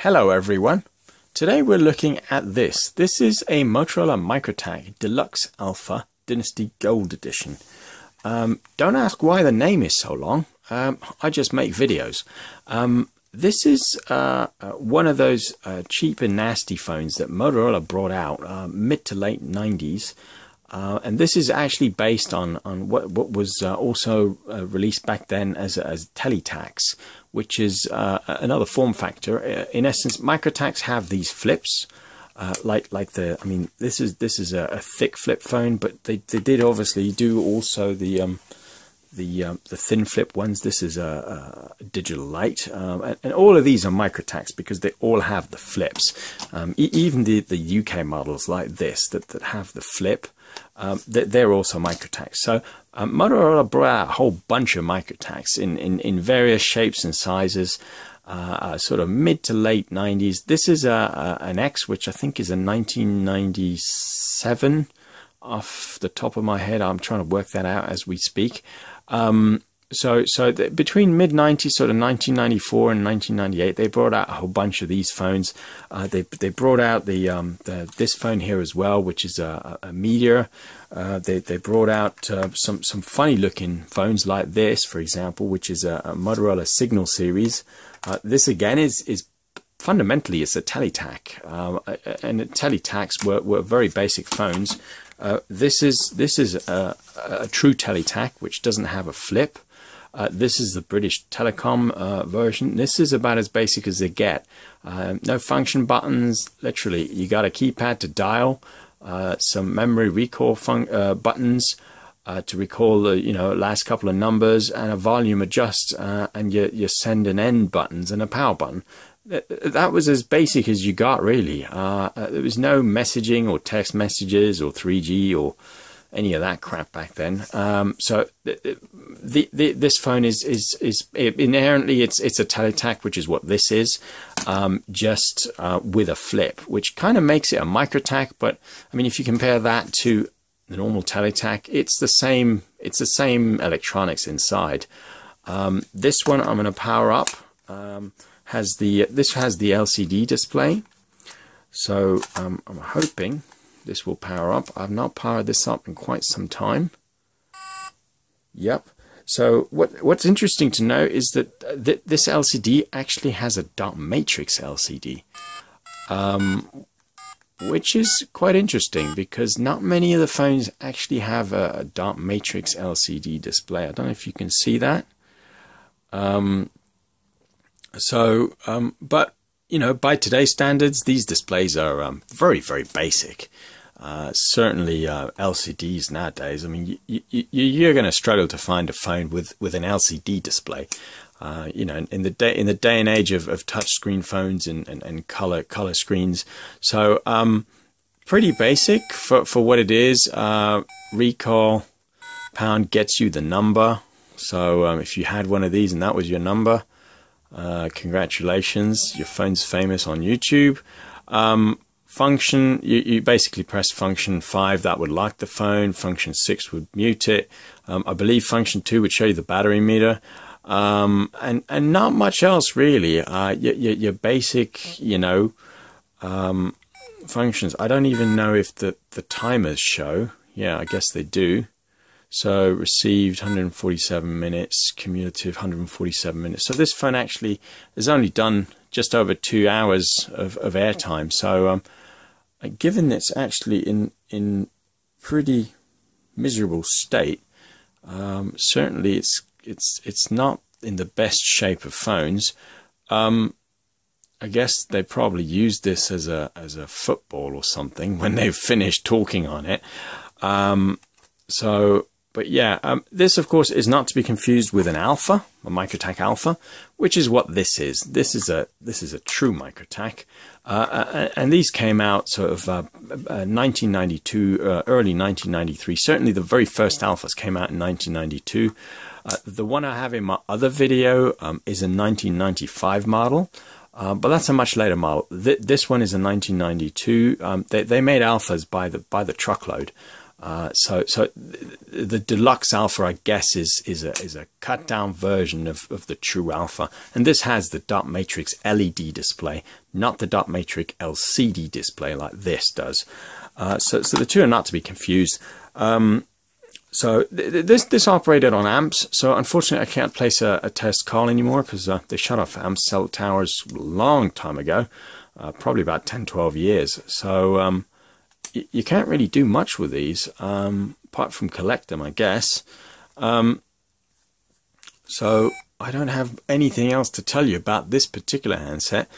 Hello everyone. Today we're looking at this. This is a Motorola Microtac Deluxe Alpha Dynasty Gold Edition. Don't ask why the name is so long. I just make videos. This is one of those cheap and nasty phones that Motorola brought out mid to late 90s. And this is actually based on what was also released back then as Teletacs, which is another form factor. In essence, Microtacs have these flips, this is a thick flip phone, but they did obviously do also the thin flip ones. This is a digital light, and all of these are Microtacs because they all have the flips. Even the UK models like this that have the flip, they're also Microtacs. So Motorola brought out a whole bunch of Microtacs in various shapes and sizes, sort of mid to late 90s. This is an X, which I think is a 1997 off the top of my head. I'm trying to work that out as we speak. Between mid-90s, sort of 1994 and 1998, they brought out a whole bunch of these phones. They brought out this phone here as well, which is a Meteor. They brought out some funny-looking phones like this, for example, which is a Motorola Signal series. This again is fundamentally it's a Teletac, and Teletacs were very basic phones. This is a true Teletac, which doesn't have a flip. This is the British Telecom version. This is about as basic as they get. No function buttons. Literally, you got a keypad to dial, some memory recall buttons to recall the last couple of numbers, and a volume adjust, and your send and end buttons, and a power button. That was as basic as you got, really. There was no messaging or text messages or 3G or any of that crap back then. This phone is inherently it's a Teletac, which is what this is, just with a flip, which kind of makes it a Microtac. But I mean, if you compare that to the normal Teletac, it's the same electronics inside. This one I'm going to power up. This has the LCD display, so I'm hoping this will power up. I've not powered this up in quite some time. Yep. So what's interesting to know is that this LCD actually has a dot matrix LCD, which is quite interesting because not many of the phones actually have a dot matrix LCD display. I don't know if you can see that. But by today's standards, these displays are very, very basic. Certainly LCDs nowadays. I mean, you're going to struggle to find a phone with an LCD display. In the day and age of touchscreen phones and color screens. So pretty basic for what it is. Recall pound gets you the number. So if you had one of these and that was your number, congratulations, your phone's famous on YouTube. Function, you basically press function 5, that would lock the phone. Function 6 would mute it. I believe function 2 would show you the battery meter. And not much else really. Your basic, functions. I don't even know if the timers show. Yeah, I guess they do. So received 147 minutes, cumulative 147 minutes. So this phone actually has only done just over 2 hours of airtime. So given it's actually in pretty miserable state, certainly it's not in the best shape of phones. I guess they probably used this as a football or something when they've finished talking on it. But yeah, this of course is not to be confused with an Alpha, a Microtac Alpha, which is what this is. This is a true Microtac, and these came out sort of 1992, early 1993. Certainly, the very first Alphas came out in 1992. The one I have in my other video is a 1995 model. But that's a much later model. This one is a 1992. They made Alphas by the truckload. So the Deluxe Alpha, I guess, is a cut down version of the true Alpha, and this has the dot matrix LED display, not the dot matrix LCD display like this does. So the two are not to be confused. So this operated on amps. So unfortunately, I can't place a test call anymore because they shut off amp cell towers a long time ago, probably about 10-12 years. So you can't really do much with these apart from collect them, I guess. So I don't have anything else to tell you about this particular handset.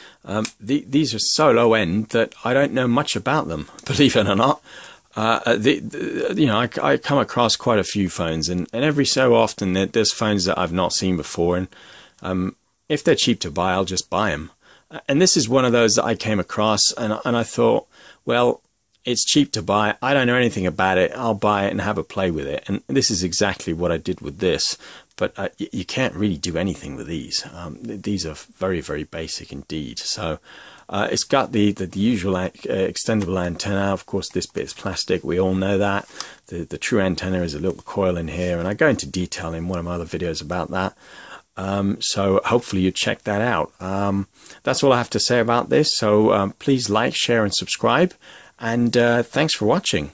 These are so low end that I don't know much about them, believe it or not. You know, I come across quite a few phones, and every so often there's phones that I've not seen before, and if they're cheap to buy, I'll just buy them. And this is one of those that I came across, and I thought, well, it's cheap to buy. I don't know anything about it. I'll buy it and have a play with it. And this is exactly what I did with this. But you can't really do anything with these. These are very, very basic indeed. So it's got the usual extendable antenna. Of course, this bit is plastic. We all know that. The true antenna is a little coil in here. And I go into detail in one of my other videos about that. So hopefully you check that out. That's all I have to say about this. So please like, share, and subscribe. And thanks for watching.